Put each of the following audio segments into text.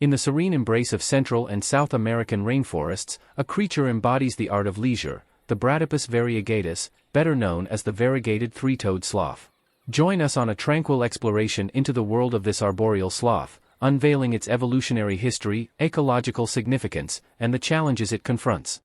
In the serene embrace of Central and South American rainforests, a creature embodies the art of leisure, the Bradypus variegatus, better known as the variegated three-toed sloth. Join us on a tranquil exploration into the world of this arboreal sloth, unveiling its evolutionary history, ecological significance, and the challenges it confronts.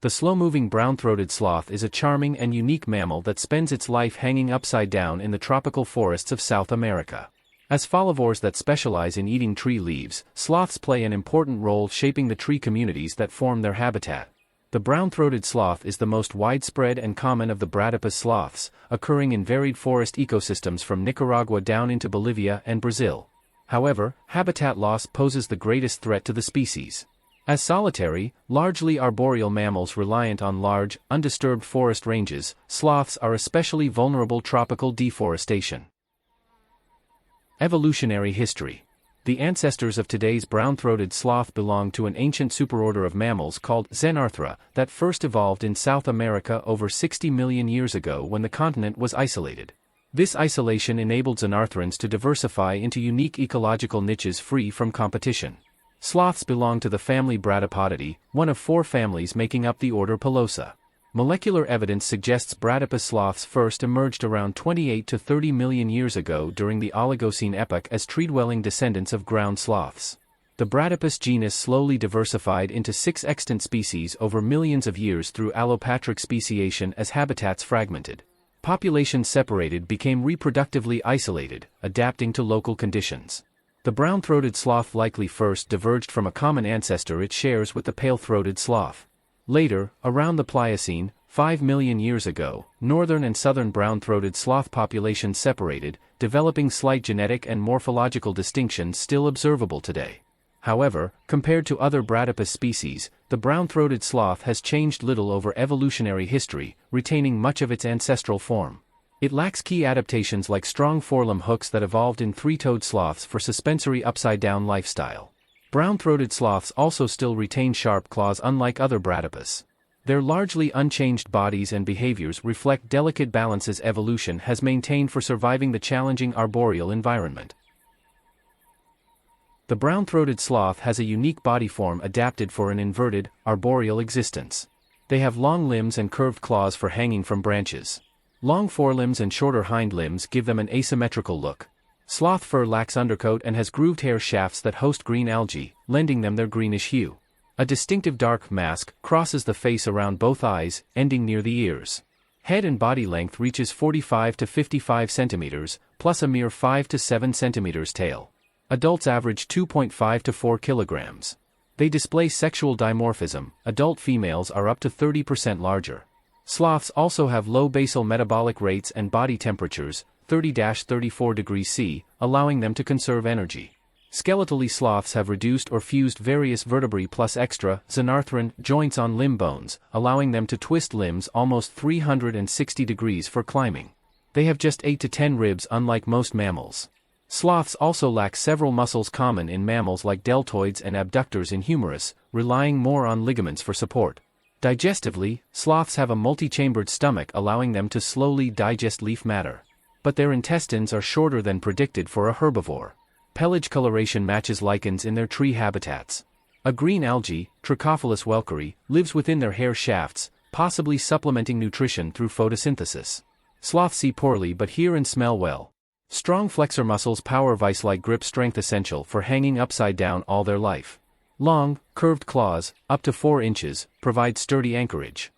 The slow-moving brown-throated sloth is a charming and unique mammal that spends its life hanging upside down in the tropical forests of South America. As folivores that specialize in eating tree leaves, sloths play an important role shaping the tree communities that form their habitat. The brown-throated sloth is the most widespread and common of the Bradypus sloths, occurring in varied forest ecosystems from Nicaragua down into Bolivia and Brazil. However, habitat loss poses the greatest threat to the species. As solitary, largely arboreal mammals reliant on large, undisturbed forest ranges, sloths are especially vulnerable to tropical deforestation. Evolutionary history. The ancestors of today's brown-throated sloth belong to an ancient superorder of mammals called Xenarthra that first evolved in South America over 60 million years ago when the continent was isolated. This isolation enabled Xenarthrans to diversify into unique ecological niches free from competition. Sloths belong to the family Bradypodidae, one of 4 families making up the order Pilosa. Molecular evidence suggests Bradypus sloths first emerged around 28 to 30 million years ago during the Oligocene epoch as tree-dwelling descendants of ground sloths. The Bradypus genus slowly diversified into 6 extant species over millions of years through allopatric speciation as habitats fragmented. Populations separated became reproductively isolated, adapting to local conditions. The brown-throated sloth likely first diverged from a common ancestor it shares with the pale-throated sloth. Later, around the Pliocene, 5 million years ago, northern and southern brown-throated sloth populations separated, developing slight genetic and morphological distinctions still observable today. However, compared to other Bradypus species, the brown-throated sloth has changed little over evolutionary history, retaining much of its ancestral form. It lacks key adaptations like strong forelimb hooks that evolved in three-toed sloths for suspensory upside-down lifestyle. Brown-throated sloths also still retain sharp claws unlike other Bradypus. Their largely unchanged bodies and behaviors reflect delicate balances evolution has maintained for surviving the challenging arboreal environment. The brown-throated sloth has a unique body form adapted for an inverted, arboreal existence. They have long limbs and curved claws for hanging from branches. Long forelimbs and shorter hind limbs give them an asymmetrical look. Sloth fur lacks undercoat and has grooved hair shafts that host green algae, lending them their greenish hue. A distinctive dark mask crosses the face around both eyes, ending near the ears. Head and body length reaches 45 to 55 centimeters, plus a mere 5 to 7 centimeters tail. Adults average 2.5 to 4 kilograms. They display sexual dimorphism, adult females are up to 30% larger. Sloths also have low basal metabolic rates and body temperatures, 30–34 degrees C, allowing them to conserve energy. Skeletally sloths have reduced or fused various vertebrae plus extra, Xenarthran, joints on limb bones, allowing them to twist limbs almost 360 degrees for climbing. They have just 8 to 10 ribs unlike most mammals. Sloths also lack several muscles common in mammals like deltoids and abductors in humerus, relying more on ligaments for support. Digestively, sloths have a multi-chambered stomach allowing them to slowly digest leaf matter. But their intestines are shorter than predicted for a herbivore. Pelage coloration matches lichens in their tree habitats. A green algae, Trichophilus welkeri, lives within their hair shafts, possibly supplementing nutrition through photosynthesis. Sloths see poorly but hear and smell well. Strong flexor muscles power vice-like grip strength essential for hanging upside down all their life. Long, curved claws, up to 4 inches, provide sturdy anchorage.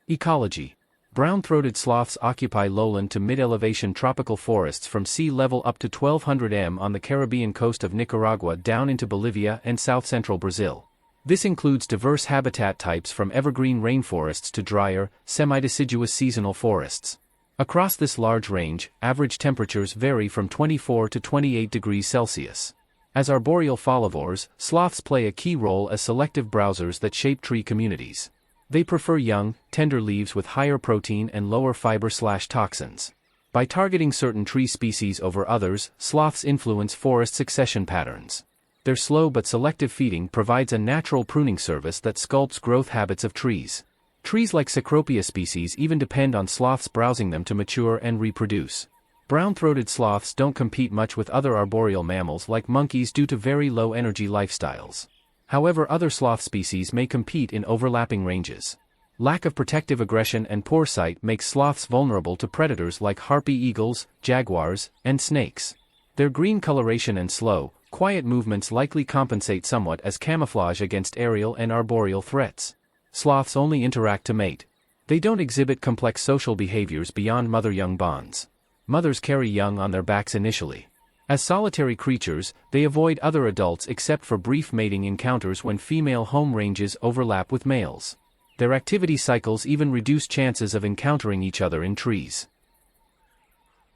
Ecology. Brown-throated sloths occupy lowland to mid-elevation tropical forests from sea level up to 1200 m on the Caribbean coast of Nicaragua down into Bolivia and south-central Brazil. This includes diverse habitat types from evergreen rainforests to drier, semi-deciduous seasonal forests. Across this large range, average temperatures vary from 24 to 28 degrees Celsius. As arboreal folivores, sloths play a key role as selective browsers that shape tree communities. They prefer young, tender leaves with higher protein and lower fiber/toxins. By targeting certain tree species over others, sloths influence forest succession patterns. Their slow but selective feeding provides a natural pruning service that sculpts growth habits of trees. Trees like Cecropia species even depend on sloths browsing them to mature and reproduce. Brown-throated sloths don't compete much with other arboreal mammals like monkeys due to very low-energy lifestyles. However, other sloth species may compete in overlapping ranges. Lack of protective aggression and poor sight makes sloths vulnerable to predators like harpy eagles, jaguars, and snakes. Their green coloration and slow, quiet movements likely compensate somewhat as camouflage against aerial and arboreal threats. Sloths only interact to mate. They don't exhibit complex social behaviors beyond mother-young bonds. Mothers carry young on their backs initially. As solitary creatures, they avoid other adults except for brief mating encounters when female home ranges overlap with males. Their activity cycles even reduce chances of encountering each other in trees.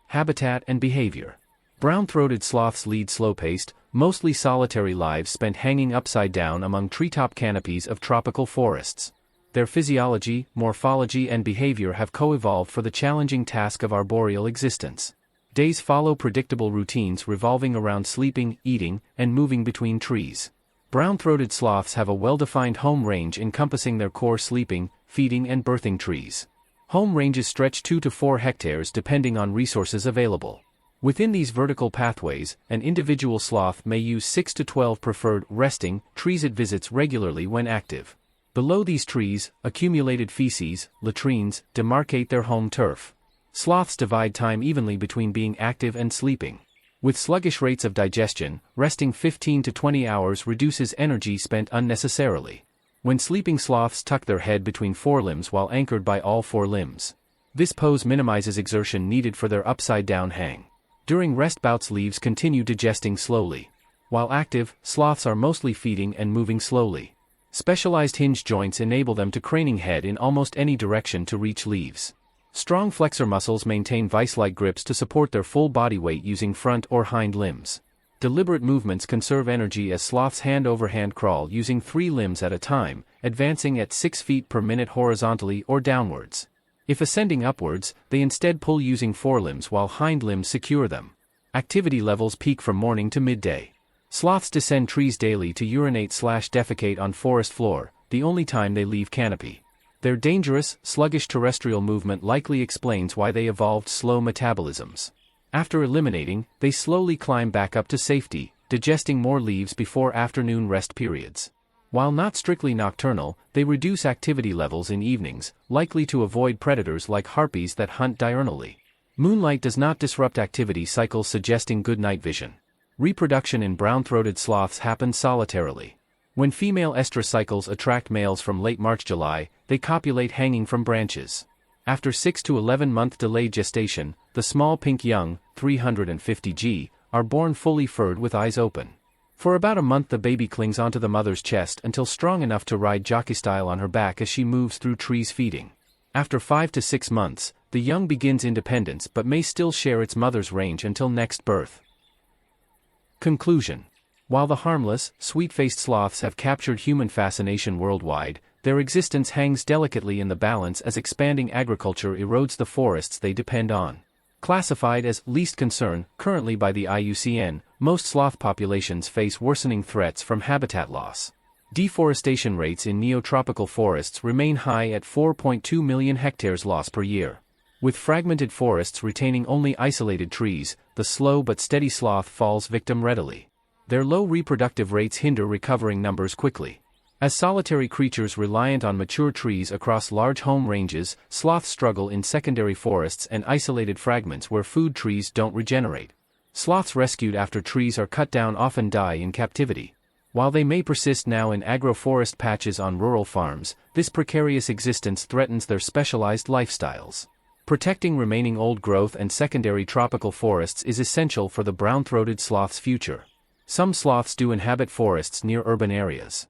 Habitat and behavior. Brown-throated sloths lead slow-paced, mostly solitary lives spent hanging upside down among treetop canopies of tropical forests. Their physiology, morphology and behavior have co-evolved for the challenging task of arboreal existence. Days follow predictable routines revolving around sleeping, eating, and moving between trees. Brown-throated sloths have a well-defined home range encompassing their core sleeping, feeding and birthing trees. Home ranges stretch 2 to 4 hectares depending on resources available. Within these vertical pathways, an individual sloth may use 6 to 12 preferred resting trees it visits regularly when active. Below these trees, accumulated feces, latrines, demarcate their home turf. Sloths divide time evenly between being active and sleeping. With sluggish rates of digestion, resting 15 to 20 hours reduces energy spent unnecessarily. When sleeping, sloths tuck their head between forelimbs while anchored by all 4 limbs. This pose minimizes exertion needed for their upside-down hang. During rest bouts, leaves continue digesting slowly. While active, sloths are mostly feeding and moving slowly. Specialized hinge joints enable them to craning head in almost any direction to reach leaves. Strong flexor muscles maintain vice-like grips to support their full body weight using front or hind limbs. Deliberate movements conserve energy as sloths hand-over-hand crawl using 3 limbs at a time, advancing at 6 feet per minute horizontally or downwards. If ascending upwards, they instead pull using forelimbs while hind limbs secure them. Activity levels peak from morning to midday. Sloths descend trees daily to urinate/defecate on forest floor, the only time they leave canopy. Their dangerous, sluggish terrestrial movement likely explains why they evolved slow metabolisms. After eliminating, they slowly climb back up to safety, digesting more leaves before afternoon rest periods. While not strictly nocturnal, they reduce activity levels in evenings, likely to avoid predators like harpies that hunt diurnally. Moonlight does not disrupt activity cycles, suggesting good night vision. Reproduction in brown-throated sloths happens solitarily. When female estrus cycles attract males from late March-July, they copulate hanging from branches. After 6 to 11-month delayed gestation, the small pink young, 350 g, are born fully furred with eyes open. For about a month the baby clings onto the mother's chest until strong enough to ride jockey-style on her back as she moves through trees feeding. After 5 to 6 months, the young begins independence but may still share its mother's range until next birth. Conclusion. While the harmless, sweet-faced sloths have captured human fascination worldwide, their existence hangs delicately in the balance as expanding agriculture erodes the forests they depend on. Classified as least concern currently by the IUCN, most sloth populations face worsening threats from habitat loss. Deforestation rates in neotropical forests remain high at 4.2 million hectares lost per year. With fragmented forests retaining only isolated trees, the slow but steady sloth falls victim readily. Their low reproductive rates hinder recovering numbers quickly. As solitary creatures reliant on mature trees across large home ranges, sloths struggle in secondary forests and isolated fragments where food trees don't regenerate. Sloths rescued after trees are cut down often die in captivity. While they may persist now in agroforest patches on rural farms, this precarious existence threatens their specialized lifestyles. Protecting remaining old-growth and secondary tropical forests is essential for the brown-throated sloth's future. Some sloths do inhabit forests near urban areas.